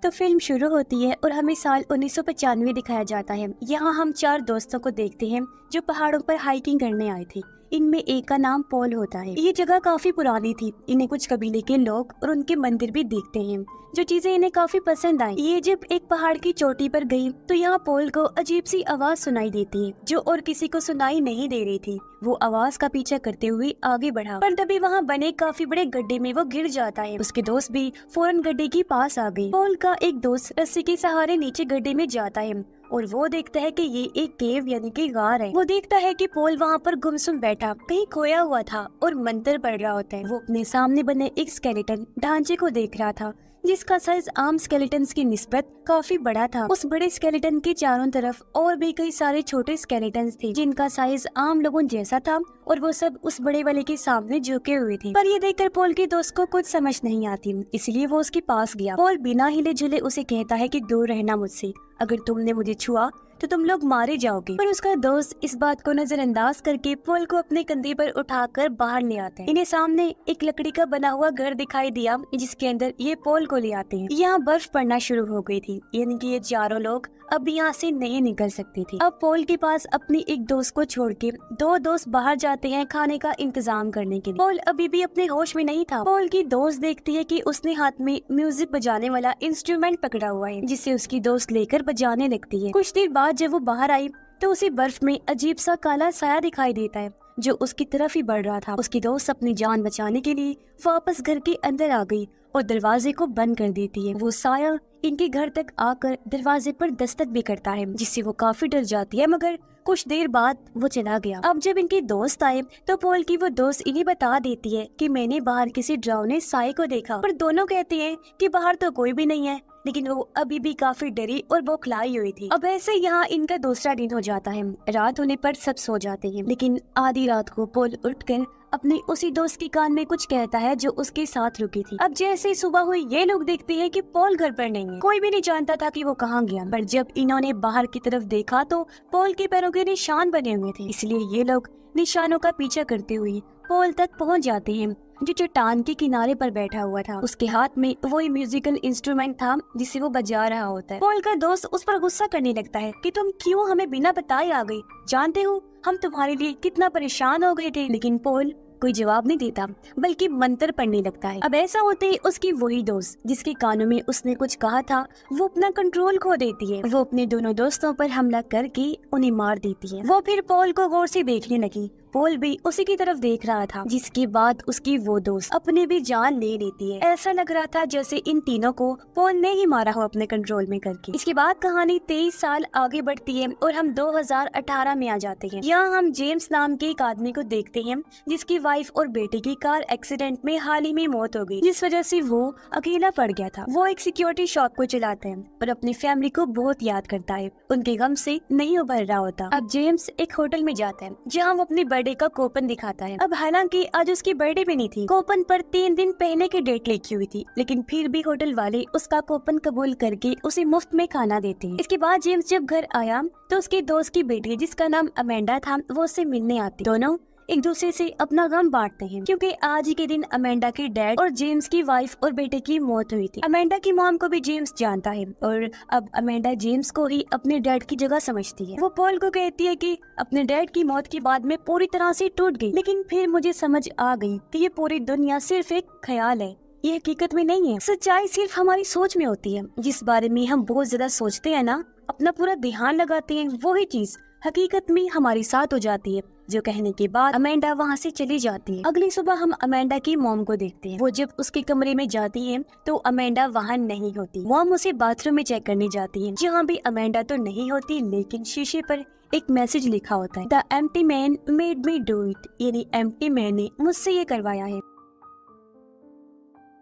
तो फिल्म शुरू होती है और हमें साल 1995 दिखाया जाता है। यहाँ हम 4 दोस्तों को देखते हैं जो पहाड़ों पर हाइकिंग करने आए थे। इनमें एक का नाम पॉल होता है। ये जगह काफी पुरानी थी। इन्हें कुछ कबीले के लोग और उनके मंदिर भी देखते हैं, जो चीजें इन्हें काफी पसंद आई। ये जब एक पहाड़ की चोटी पर गई तो यहाँ पॉल को अजीब सी आवाज सुनाई देती है, जो और किसी को सुनाई नहीं दे रही थी। वो आवाज का पीछा करते हुए आगे बढ़ा, पर तभी वहाँ बने काफी बड़े गड्ढे में वो गिर जाता है। उसके दोस्त भी फौरन गड्ढे के पास आ गए। पॉल का एक दोस्त रस्सी के सहारे नीचे गड्ढे में जाता है और वो देखता है कि ये एक केव यानी कि गार है। वो देखता है कि पॉल वहाँ पर गुमसुम बैठा कहीं खोया हुआ था और मंत्र पढ़ रहा होता है। वो अपने सामने बने एक स्केलेटन ढांचे को देख रहा था, जिसका साइज आम स्केलेटन्स की निस्बत काफी बड़ा था। उस बड़े स्केलेटन के चारों तरफ और भी कई सारे छोटे स्केलेटन्स थे, जिनका साइज आम लोगों जैसा था और वो सब उस बड़े वाले के सामने झुके हुए थे। पर ये देखकर पॉल के दोस्त को कुछ समझ नहीं आती, इसलिए वो उसके पास गया। पॉल बिना हिले जुले उसे कहता है कि दूर रहना मुझसे, अगर तुमने मुझे छुआ तो तुम लोग मारे जाओगे। पर उसका दोस्त इस बात को नजरअंदाज करके पॉल को अपने कंधे पर उठाकर बाहर ले आते हैं। इन्हें सामने एक लकड़ी का बना हुआ घर दिखाई दिया, जिसके अंदर ये पॉल को ले आते हैं। यहाँ बर्फ पड़ना शुरू हो गई थी, यानी कि ये चारों लोग अब यहाँ से नहीं निकल सकते थे। अब पॉल के पास अपनी एक दोस्त को छोड़ के 2 दोस्त बाहर जाते हैं खाने का इंतजाम करने के लिए। पॉल अभी भी अपने होश में नहीं था। पॉल की दोस्त देखती है कि उसने हाथ में म्यूजिक बजाने वाला इंस्ट्रूमेंट पकड़ा हुआ है, जिसे उसकी दोस्त लेकर बजाने लगती है। कुछ देर बाद जब वो बाहर आई तो उसे बर्फ में अजीब सा काला साया दिखाई देता है, जो उसकी तरफ ही बढ़ रहा था। उसकी दोस्त अपनी जान बचाने के लिए वापस घर के अंदर आ गई और दरवाजे को बंद कर देती है। वो साया इनके घर तक आकर दरवाजे पर दस्तक भी करता है, जिससे वो काफी डर जाती है, मगर कुछ देर बाद वो चला गया। अब जब इनके दोस्त आए तो पॉल की वो दोस्त इन्हें बता देती है कि मैंने बाहर किसी डरावने साये को देखा। पर दोनों कहते हैं कि बाहर तो कोई भी नहीं है, लेकिन वो अभी भी काफी डरी और बौखलाई हुई थी। अब ऐसे यहाँ इनका दूसरा दिन हो जाता है। रात होने पर सब सो जाते हैं, लेकिन आधी रात को पॉल उठकर अपने उसी दोस्त के कान में कुछ कहता है जो उसके साथ रुकी थी। अब जैसे ही सुबह हुई ये लोग देखते हैं कि पॉल घर पर नहीं है। कोई भी नहीं जानता था कि वो कहाँ गया, पर जब इन्होंने बाहर की तरफ देखा तो पॉल के पैरों के निशान बने हुए थे। इसलिए ये लोग निशानों का पीछा करते हुए पॉल तक पहुँच जाते हैं, जो चट्टान के किनारे पर बैठा हुआ था। उसके हाथ में वही म्यूजिकल इंस्ट्रूमेंट था जिसे वो बजा रहा होता है। पॉल का दोस्त उस पर गुस्सा करने लगता है कि तुम क्यों हमें बिना बताए आ गई, जानते हो हम तुम्हारे लिए कितना परेशान हो गए थे। लेकिन पॉल कोई जवाब नहीं देता, बल्कि मंत्र पढ़ने लगता है। अब ऐसा होते ही उसकी वही दोस्त जिसके कानों में उसने कुछ कहा था, वो अपना कंट्रोल खो देती है। वो अपने दोनों दोस्तों पर हमला करके उन्हें मार देती है। वो फिर पॉल को गौर से देखने लगी। पॉल भी उसी की तरफ देख रहा था, जिसके बाद उसकी वो दोस्त अपनी भी जान ले लेती है। ऐसा लग रहा था जैसे इन तीनों को पॉल ने ही मारा हो अपने कंट्रोल में करके। इसके बाद कहानी 23 साल आगे बढ़ती है और हम 2018 में आ जाते हैं। यहाँ हम जेम्स नाम के एक आदमी को देखते हैं, जिसकी वाइफ और बेटे की कार एक्सीडेंट में हाल ही में मौत हो गई, जिस वजह से वो अकेला पड़ गया था। वो एक सिक्योरिटी शॉप को चलाता है और अपनी फैमिली को बहुत याद करता है, उनके गम से नहीं उभर रहा होता। अब जेम्स एक होटल में जाता है, जहाँ वो अपनी बर्थडे का कूपन दिखाता है। अब हालांकि आज उसकी बर्थडे भी नहीं थी, कूपन पर 3 दिन पहले की डेट लिखी हुई थी, लेकिन फिर भी होटल वाले उसका कूपन कबूल करके उसे मुफ्त में खाना देते हैं। इसके बाद जेम्स जब घर आया तो उसके दोस्त की बेटी, जिसका नाम अमेंडा था, वो उससे मिलने आती। दोनों एक दूसरे से अपना गम बांटते हैं, क्योंकि आज ही के दिन अमेंडा के डैड और जेम्स की वाइफ और बेटे की मौत हुई थी। अमेंडा की मॉम को भी जेम्स जानता है और अब अमेंडा जेम्स को ही अपने डैड की जगह समझती है। वो पॉल को कहती है कि अपने डैड की मौत के बाद मैं पूरी तरह से टूट गई, लेकिन फिर मुझे समझ आ गई कि ये पूरी दुनिया सिर्फ एक ख्याल है, ये हकीकत में नहीं है। सच्चाई सिर्फ हमारी सोच में होती है। जिस बारे में हम बहुत ज्यादा सोचते हैं ना, अपना पूरा ध्यान लगाते हैं, वही चीज हकीकत में हमारे साथ हो जाती है। जो कहने के बाद अमेंडा वहाँ से चली जाती है। अगली सुबह हम अमेंडा की मॉम को देखते हैं। वो जब उसके कमरे में जाती है तो अमेंडा वहाँ नहीं होती। मॉम उसे बाथरूम में चेक करने जाती है, जहाँ भी अमेंडा तो नहीं होती, लेकिन शीशे पर एक मैसेज लिखा होता है, the empty man made me do it, यानी एम्प्टी मैन ने मुझसे ये करवाया है।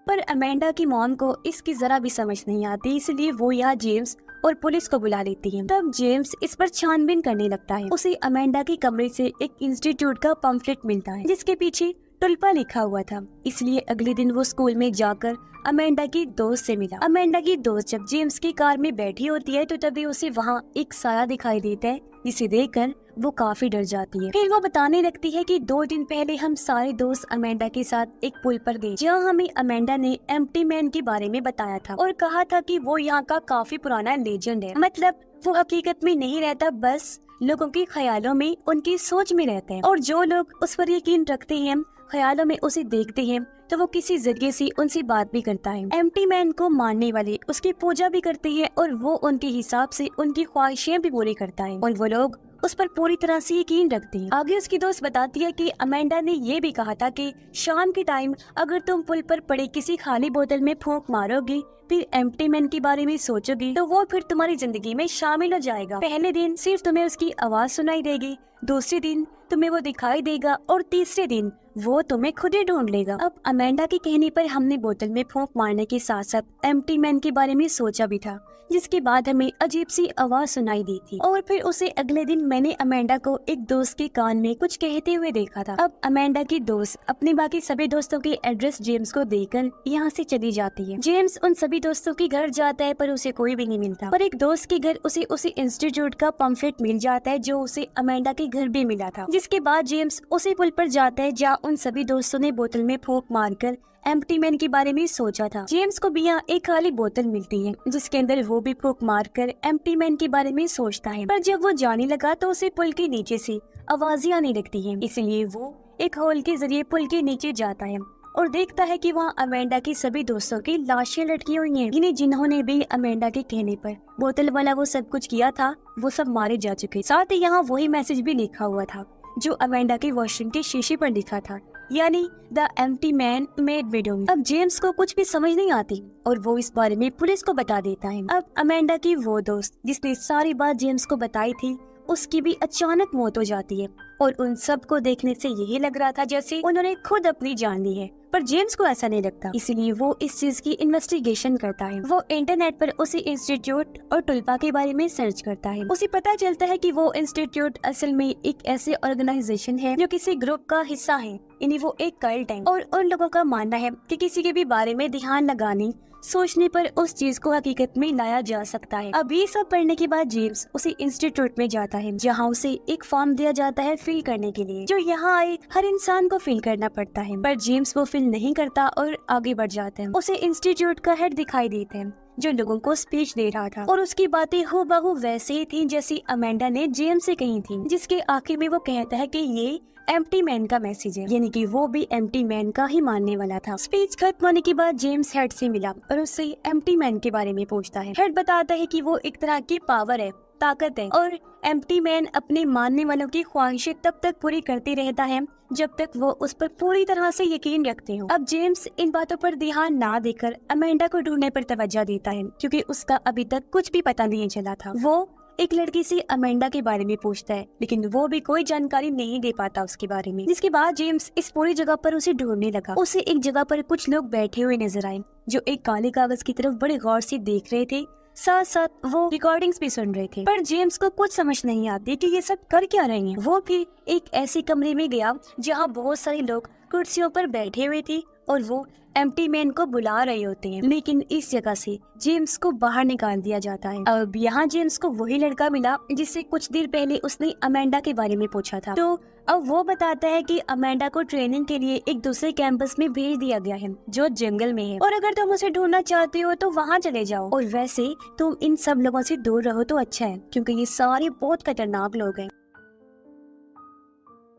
पर अमेंडा की मॉम को इसकी जरा भी समझ नहीं आती, इसलिए वो यहाँ जेम्स और पुलिस को बुला लेती है। तब जेम्स इस पर छानबीन करने लगता है। उसे अमेंडा के कमरे से एक इंस्टीट्यूट का पम्फलेट मिलता है, जिसके पीछे टुल्पा लिखा हुआ था। इसलिए अगले दिन वो स्कूल में जाकर अमेंडा की दोस्त से मिला। अमेंडा की दोस्त जब जेम्स की कार में बैठी होती है तो तभी उसे वहाँ एक साया दिखाई देता है, जिसे देखकर वो काफी डर जाती है। फिर वो बताने लगती है कि 2 दिन पहले हम सारे दोस्त अमेंडा के साथ एक पुल पर गए, जहाँ हमें अमेंडा ने एम्प्टी मैन के बारे में बताया था और कहा था कि वो यहाँ का काफी पुराना लेजेंड है। मतलब वो हकीकत में नहीं रहता, बस लोगों के ख्यालों में, उनकी सोच में रहते हैं, और जो लोग उस पर यकीन रखते हैं, ख्यालों में उसे देखते हैं, तो वो किसी जरिए से उनसे बात भी करता है। एम्प्टी मैन को मानने वाले उसकी पूजा भी करते हैं और वो उनके हिसाब से उनकी ख्वाहिशें भी पूरी करता है और वो लोग उस पर पूरी तरह से यकीन रखते हैं। आगे उसकी दोस्त बताती है कि अमेंडा ने ये भी कहा था कि शाम के टाइम अगर तुम पुल पर पड़े किसी खाली बोतल में फूंक मारोगी, फिर एम्प्टी मैन के बारे में सोचोगी, तो वो फिर तुम्हारी जिंदगी में शामिल हो जाएगा। पहले दिन सिर्फ तुम्हें उसकी आवाज सुनाई देगी, दूसरे दिन तुम्हें वो दिखाई देगा और तीसरे दिन वो तुम्हें खुद ही ढूंढ लेगा। अब अमेंडा के कहने पर हमने बोतल में फूंक मारने के साथ साथ एम्प्टी मैन के बारे में सोचा भी था, जिसके बाद हमें अजीब सी आवाज सुनाई दी थी। और फिर उसे अगले दिन मैंने अमेंडा को एक दोस्त के कान में कुछ कहते हुए देखा था। अब अमेंडा की दोस्त अपने बाकी सभी दोस्तों के एड्रेस जेम्स को देकर यहाँ से चली जाती है। जेम्स उन सभी दोस्तों के घर जाता है पर उसे कोई भी नहीं मिलता, पर एक दोस्त के घर उसे इंस्टीट्यूट का पम्फलेट मिल जाता है जो उसे अमेंडा के घर भी मिला था। जिसके बाद जेम्स उसी पुल पर जाता है जहाँ उन सभी दोस्तों ने बोतल में फूंक मारकर एम्प्टी मैन के बारे में सोचा था। जेम्स को भी यहाँ एक खाली बोतल मिलती है जिसके अंदर वो भी फूंक मारकर एम्प्टी मैन के बारे में सोचता है, पर जब वो जाने लगा तो उसे पुल के नीचे से आवाजें आने लगती हैं। इसलिए वो एक होल के जरिए पुल के नीचे जाता है और देखता है कि वहाँ अमेंडा की सभी दोस्तों की लाशें लटकी हुई हैं, यानी जिन्होंने भी अमेंडा के कहने पर बोतल वाला वो सब कुछ किया था, वो सब मारे जा चुके। साथ ही यहाँ वही मैसेज भी लिखा हुआ था जो अमेंडा के वॉशरूम के शीशे पर लिखा था, यानी the empty man made window. अब जेम्स को कुछ भी समझ नहीं आती और वो इस बारे में पुलिस को बता देता है। अब अमेंडा की वो दोस्त जिसने सारी बात जेम्स को बताई थी, उसकी भी अचानक मौत हो जाती है और उन सब को देखने से यही लग रहा था जैसे उन्होंने खुद अपनी जान ली है, पर जेम्स को ऐसा नहीं लगता। इसलिए वो इस चीज की इन्वेस्टिगेशन करता है। वो इंटरनेट पर उसी इंस्टीट्यूट और टुल्पा के बारे में सर्च करता है। उसे पता चलता है कि वो इंस्टीट्यूट असल में एक ऐसे ऑर्गेनाइजेशन है जो किसी ग्रुप का हिस्सा है, यानी वो एक कल्ट है और उन लोगों का मानना है कि किसी के भी बारे में ध्यान लगाने सोचने पर उस चीज को हकीकत में लाया जा सकता है। अब ये सब पढ़ने के बाद जेम्स उसी इंस्टीट्यूट में जाता है जहाँ उसे एक फॉर्म दिया जाता है फिल करने के लिए, जो यहाँ आए हर इंसान को फिल करना पड़ता है, पर जेम्स वो फिल नहीं करता और आगे बढ़ जाता है। उसे इंस्टीट्यूट का हेड दिखाई देता है जो लोगों को स्पीच दे रहा था और उसकी बातें हूबहू वैसे ही थी जैसी अमेंडा ने जेम्स से कही थी, जिसके आखिर में वो कहता है कि ये एम्प्टी मैन का मैसेज है, यानी कि वो भी एम्प्टी मैन का ही मानने वाला था। स्पीच खत्म होने के बाद जेम्स हेड से मिला और उससे एम्प्टी मैन के बारे में पूछता है। हेड बताता है कि वो एक तरह की पावर है, ताकत है, और एम्प्टी मैन अपने मानने वालों की ख्वाहिशें तब तक पूरी करते रहता है जब तक वो उस पर पूरी तरह से यकीन रखते हो। अब जेम्स इन बातों पर ध्यान ना देकर अमेंडा को ढूंढने पर तवज्जो देता है क्योंकि उसका अभी तक कुछ भी पता नहीं चला था। वो एक लड़की से अमेंडा के बारे में पूछता है लेकिन वो भी कोई जानकारी नहीं दे पाता उसके बारे में। जिसके बाद जेम्स इस पूरी जगह पर उसे ढूंढने लगा। उसे एक जगह पर कुछ लोग बैठे हुए नजर आए जो एक काले कागज की तरफ बड़े गौर से देख रहे थे, साथ साथ वो रिकॉर्डिंग्स भी सुन रहे थे, पर जेम्स को कुछ समझ नहीं आती कि ये सब कर क्या रहे हैं। वो फिर एक ऐसे कमरे में गया जहाँ बहुत सारे लोग कुर्सियों पर बैठे हुए थे और वो एम्प्टी मैन को बुला रहे होते हैं, लेकिन इस जगह से जेम्स को बाहर निकाल दिया जाता है। अब यहाँ जेम्स को वही लड़का मिला जिससे कुछ देर पहले उसने अमेंडा के बारे में पूछा था। तो अब वो बताता है कि अमेंडा को ट्रेनिंग के लिए एक दूसरे कैंपस में भेज दिया गया है जो जंगल में है, और अगर तुम उसे ढूंढना चाहते हो तो वहाँ चले जाओ, और वैसे तुम इन सब लोगों से दूर रहो तो अच्छा है क्योंकि ये सारे बहुत खतरनाक लोग हैं।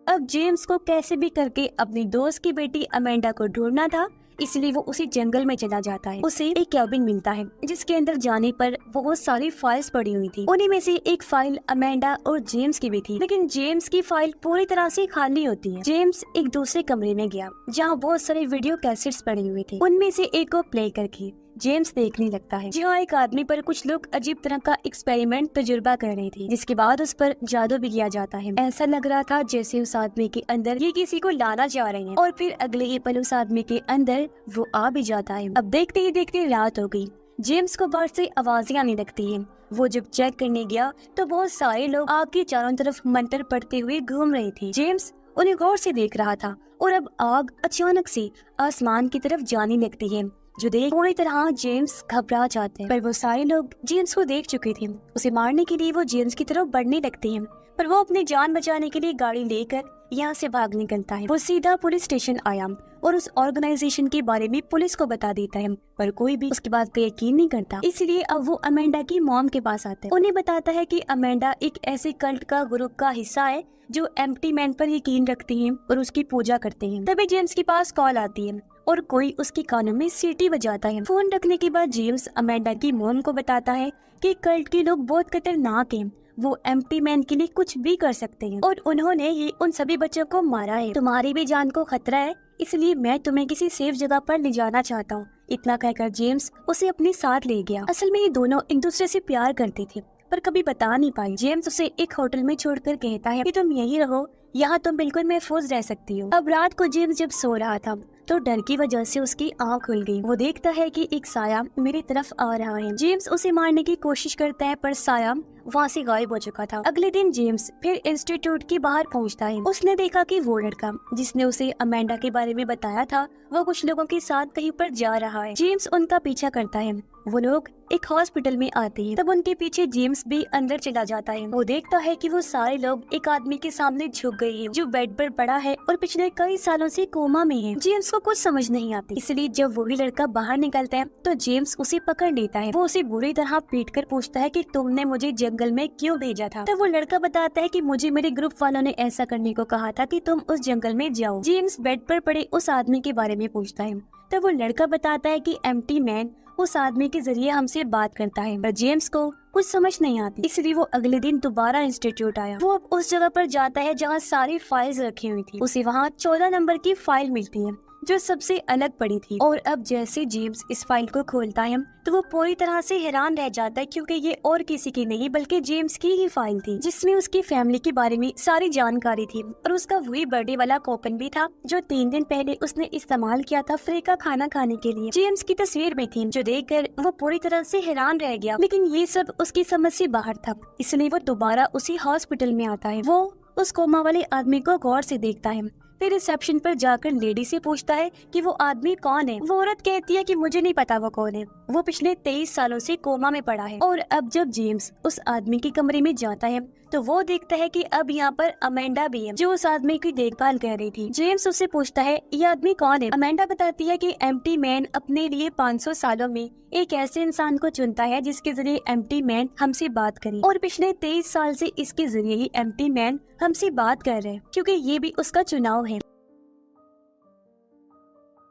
अब जेम्स को कैसे भी करके अपनी दोस्त की बेटी अमेंडा को ढूंढना था, इसलिए वो उसी जंगल में चला जाता है। उसे एक कैबिन मिलता है जिसके अंदर जाने पर बहुत सारी फाइल्स पड़ी हुई थी। उन्हीं में से एक फाइल अमेंडा और जेम्स की भी थी, लेकिन जेम्स की फाइल पूरी तरह से खाली होती है। जेम्स एक दूसरे कमरे में गया जहाँ बहुत सारे वीडियो कैसेट्स पड़े हुए थे। उनमें से एक को प्ले करके जेम्स देखने लगता है जहाँ एक आदमी पर कुछ लोग अजीब तरह का एक्सपेरिमेंट तजुर्बा कर रहे थे, जिसके बाद उस पर जादू भी किया जाता है। ऐसा लग रहा था जैसे उस आदमी के अंदर ये किसी को लाना चाह रहे हैं, और फिर अगले ही पल उस आदमी के अंदर वो आ भी जाता है। अब देखते ही देखते रात हो गई। जेम्स को बाहर से आवाजें आने लगती है। वो जब चेक करने गया तो बहुत सारे लोग आग के चारों तरफ मंत्र पढ़ते हुए घूम रहे थे। जेम्स उन्हें गौर से देख रहा था और अब आग अचानक से आसमान की तरफ जाने लगती है, जो देख पूरी तरह जेम्स घबरा जाते हैं। पर वो सारे लोग जेम्स को देख चुके थे। उसे मारने के लिए वो जेम्स की तरफ बढ़ने लगते हैं, पर वो अपनी जान बचाने के लिए गाड़ी लेकर यहाँ से भाग निकलता है। वो सीधा पुलिस स्टेशन आया और उस ऑर्गेनाइजेशन के बारे में पुलिस को बता देता है, पर कोई भी उसकी बात पे यकीन नहीं करता। इसलिए अब वो अमेंडा की मॉम के पास आता है। उन्हें बताता है कि अमेंडा एक ऐसे कल्ट का ग्रुप का हिस्सा है जो एम्प्टी मैन पर यकीन रखते हैं और उसकी पूजा करते हैं। तभी जेम्स के पास कॉल आती है और कोई उसके कानों में सीटी बजाता है। फोन रखने के बाद जेम्स अमेंडा की मॉम को बताता है कि कल्ट के लोग बहुत खतरनाक हैं, वो एम्प्टी मैन के लिए कुछ भी कर सकते हैं और उन्होंने ये उन सभी बच्चों को मारा है। तुम्हारी भी जान को खतरा है, इसलिए मैं तुम्हें किसी सेफ जगह पर ले जाना चाहता हूँ। इतना कहकर जेम्स उसे अपने साथ ले गया। असल में ये दोनों एक दूसरे से प्यार करते थे, पर कभी बता नहीं पाई। जेम्स उसे एक होटल में छोड़कर कहता है कि तुम यही रहो, यहाँ तुम बिल्कुल महफूज रह सकती हो। अब रात को जेम्स जब सो रहा था तो डर की वजह से उसकी आँख खुल गई। वो देखता है कि एक साया मेरी तरफ आ रहा है। जेम्स उसे मारने की कोशिश करता है, पर साया वहाँ से गायब हो चुका था। अगले दिन जेम्स फिर इंस्टीट्यूट के बाहर पहुँचता है। उसने देखा कि वो लड़का जिसने उसे अमेंडा के बारे में बताया था, वो कुछ लोगों के साथ कहीं पर जा रहा है। जेम्स उनका पीछा करता है। वो लोग एक हॉस्पिटल में आते हैं, तब उनके पीछे जेम्स भी अंदर चला जाता है। वो देखता है कि वो सारे लोग एक आदमी के सामने झुक गए हैं, जो बेड पर पड़ा है और पिछले कई सालों से कोमा में है। जेम्स को कुछ समझ नहीं आती, इसलिए जब वही लड़का बाहर निकलता है तो जेम्स उसे पकड़ लेता है। वो उसे बुरी तरह पीट कर पूछता है कि तुमने मुझे जंगल में क्यों भेजा था। तब वो लड़का बताता है कि मुझे मेरे ग्रुप वालों ने ऐसा करने को कहा था कि तुम उस जंगल में जाओ। जेम्स बेड पर पड़े उस आदमी के बारे में पूछता है। तब वो लड़का बताता है कि एम्प्टी मैन उस आदमी के जरिए हमसे बात करता है, पर जेम्स को कुछ समझ नहीं आती, इसलिए वो अगले दिन दोबारा इंस्टीट्यूट आया। वो अब उस जगह पर जाता है जहाँ सारी फाइल्स रखी हुई थी। उसे वहाँ 14 नंबर की फाइल मिलती है जो सबसे अलग पड़ी थी। और अब जैसे जेम्स इस फाइल को खोलता है तो वो पूरी तरह से हैरान रह जाता है, क्योंकि ये और किसी की नहीं बल्कि जेम्स की ही फाइल थी, जिसमें उसकी फैमिली के बारे में सारी जानकारी थी और उसका वही बर्थडे वाला कूपन भी था जो 3 दिन पहले उसने इस्तेमाल किया था फ्री का खाना खाने के लिए। जेम्स की तस्वीर में थी, जो देखकर वो पूरी तरह से हैरान रह गया, लेकिन ये सब उसकी समझ से बाहर था, इसलिए वो दोबारा उसी हॉस्पिटल में आता है। वो उस कोमा वाले आदमी को गौर से देखता है, फिर रिसेप्शन पर जाकर लेडी से पूछता है कि वो आदमी कौन है। वो औरत कहती है कि मुझे नहीं पता वो कौन है, वो पिछले 23 सालों से कोमा में पड़ा है। और अब जब जेम्स उस आदमी के कमरे में जाता है तो वो देखता है कि अब यहाँ पर अमेंडा भी है, जो उस आदमी की देखभाल कर रही थी। जेम्स उससे पूछता है ये आदमी कौन है। अमेंडा बताती है कि एम्प्टी मैन अपने लिए 500 सालों में एक ऐसे इंसान को चुनता है जिसके जरिए एम्प्टी मैन हमसे बात करे, और पिछले 23 साल से इसके जरिए ही एम्प्टी मैन हमसे बात कर रहे हैं, क्योंकि ये भी उसका चुनाव है।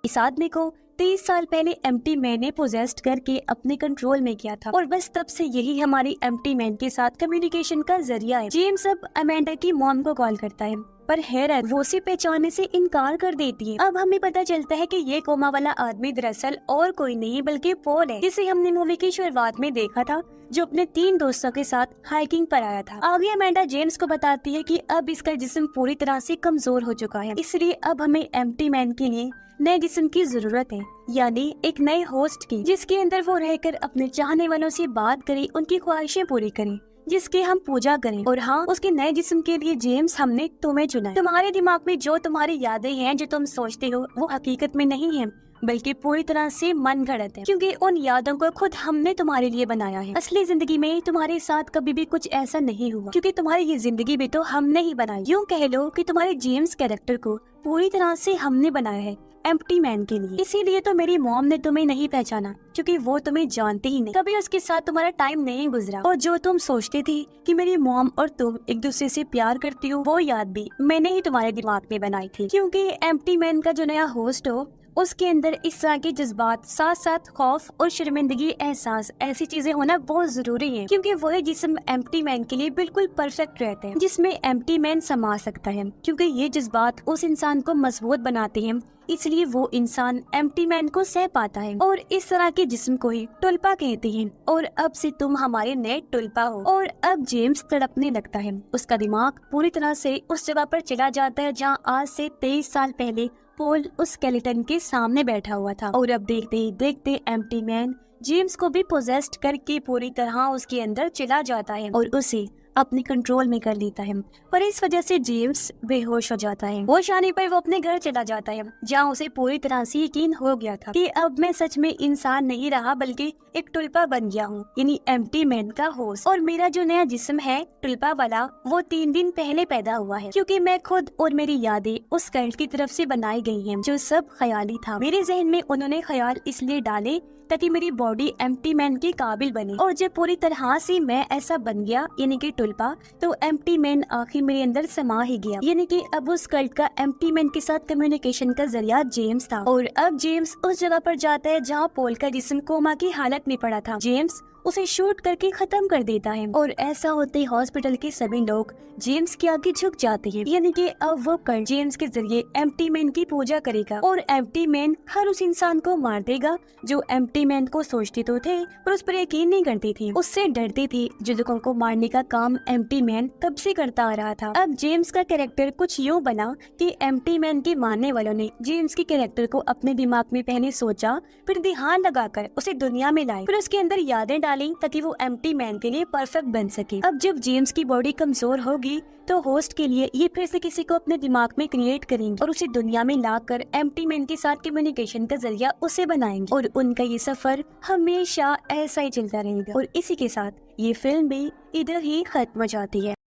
इस आदमी को 23 साल पहले एम्प्टी मैन ने पोजेस्ट करके अपने कंट्रोल में किया था, और बस तब से यही हमारी एम्प्टी मैन के साथ कम्युनिकेशन का जरिया है। जेम्स अब अमेंडा की मॉम को कॉल करता है, पर हैरत वो उसे पहचानने से इनकार कर देती है। अब हमें पता चलता है कि ये कोमा वाला आदमी दरअसल और कोई नहीं बल्कि पॉल है, जिसे हमने मूवी की शुरुआत में देखा था, जो अपने 3 दोस्तों के साथ हाइकिंग पर आया था। आगे अमेंडा जेम्स को बताती है कि अब इसका जिस्म पूरी तरह से कमजोर हो चुका है, इसलिए अब हमें एम्प्टी मैन के लिए नए जिस्म की जरूरत है, यानी एक नए होस्ट की, जिसके अंदर वो रहकर अपने चाहने वालों से बात करे, उनकी ख्वाहिशें पूरी करे, जिसकी हम पूजा करें। और हाँ, उसके नए जिस्म के लिए जेम्स हमने तुम्हें चुना है। तुम्हारे दिमाग में जो तुम्हारी यादें हैं, जो तुम सोचते हो, वो हकीकत में नहीं है, बल्कि पूरी तरह से मन घड़त है, क्योंकि उन यादों को खुद हमने तुम्हारे लिए बनाया है। असली जिंदगी में तुम्हारे साथ कभी भी कुछ ऐसा नहीं हुआ, क्योंकि तुम्हारी ये जिंदगी भी तो हमने ही बनाई। यूँ कह लो कि तुम्हारे जेम्स कैरेक्टर को पूरी तरह से हमने बनाया है एम्प्टी मैन के लिए। इसीलिए तो मेरी मॉम ने तुम्हें नहीं पहचाना, क्योंकि वो तुम्हें जानती ही नहीं, कभी उसके साथ तुम्हारा टाइम नहीं गुजरा। और जो तुम सोचती थी कि मेरी मॉम और तुम एक दूसरे से प्यार करती हो, वो याद भी मैंने ही तुम्हारे दिमाग में बनाई थी, क्योंकि एम्प्टी मैन का जो नया होस्ट हो, उसके अंदर इस तरह के जज्बात, साथ साथ खौफ और शर्मिंदगी, एहसास, ऐसी चीजें होना बहुत जरूरी है, क्योंकि वही जिस्म एम्प्टी मैन के लिए बिल्कुल परफेक्ट रहते हैं, जिसमें एम्प्टी मैन समा सकता है, क्योंकि ये जज्बात उस इंसान को मजबूत बनाते हैं, इसलिए वो इंसान एम्प्टी मैन को सह पाता है। और इस तरह के जिस्म को ही टुल्पा कहते हैं। और अब से तुम हमारे नए टुल्पा हो। और अब जेम्स तड़पने लगता है, उसका दिमाग पूरी तरह से उस जगह पर चला जाता है जहाँ आज से 23 साल पहले पॉल उस स्केलेटन के सामने बैठा हुआ था। और अब देखते ही देखते एम्प्टी मैन जेम्स को भी पोजेस्ट करके पूरी तरह उसके अंदर चला जाता है और उसे अपने कंट्रोल में कर लेता है, पर इस वजह से जेम्स बेहोश हो जाता है। होश आने पर वो अपने घर चला जाता है, जहाँ उसे पूरी तरह से यकीन हो गया था कि अब मैं सच में इंसान नहीं रहा बल्कि एक टुलपा बन गया हूँ, यानी एम्प्टी मैन का होस्ट। और मेरा जो नया जिस्म है टुलपा वाला, वो 3 दिन पहले पैदा हुआ है, क्योंकि मैं खुद और मेरी यादें उस कल्ट की तरफ से बनाई गई हैं, जो सब ख्याली था। मेरे जहन में उन्होंने ख्याल इसलिए डाले ताकि मेरी बॉडी एम्प्टी मैन के काबिल बने, और जब पूरी तरह से मैं ऐसा बन गया यानी कि टुलपा, तो एम्प्टी मैन आखिर मेरे अंदर समा ही गया। यानी कि अब उस कल्ट का एम्प्टी मैन के साथ कम्युनिकेशन का जरिया जेम्स था। और अब जेम्स उस जगह पर जाता है जहाँ पॉल का जिस्म कोमा की हालत में पड़ा था। जेम्स उसे शूट करके खत्म कर देता है, और ऐसा होते हॉस्पिटल के सभी लोग जेम्स के आगे झुक जाते हैं। यानी कि अब वो कल्ट जेम्स के जरिए एम्प्टी मैन की पूजा करेगा, और एम्प्टी मैन हर उस इंसान को मार देगा जो एम्प्टी मैन को सोचते तो थे पर उस पर यकीन नहीं करती थी, उससे डरती थी, जो लोगों को मारने का काम एम्प्टी मैन तब से करता आ रहा था। अब जेम्स का कैरेक्टर कुछ यूँ बना कि एम्प्टी मैन के मानने वालों ने जेम्स के कैरेक्टर को अपने दिमाग में पहले सोचा, फिर ध्यान लगाकर उसे दुनिया में लाए, फिर उसके अंदर यादें डाली ताकि वो एम्प्टी मैन के लिए परफेक्ट बन सके। अब जब जेम्स की बॉडी कमजोर होगी तो होस्ट के लिए ये फिर से किसी को अपने दिमाग में क्रिएट करेंगे और उसे दुनिया में लाकर एम्प्टी मैन के साथ कम्युनिकेशन का जरिया उसे बनाएंगे, और उनका ये सफर हमेशा ऐसा ही चलता रहेगा। और इसी के साथ ये फिल्म भी इधर ही खत्म हो जाती है।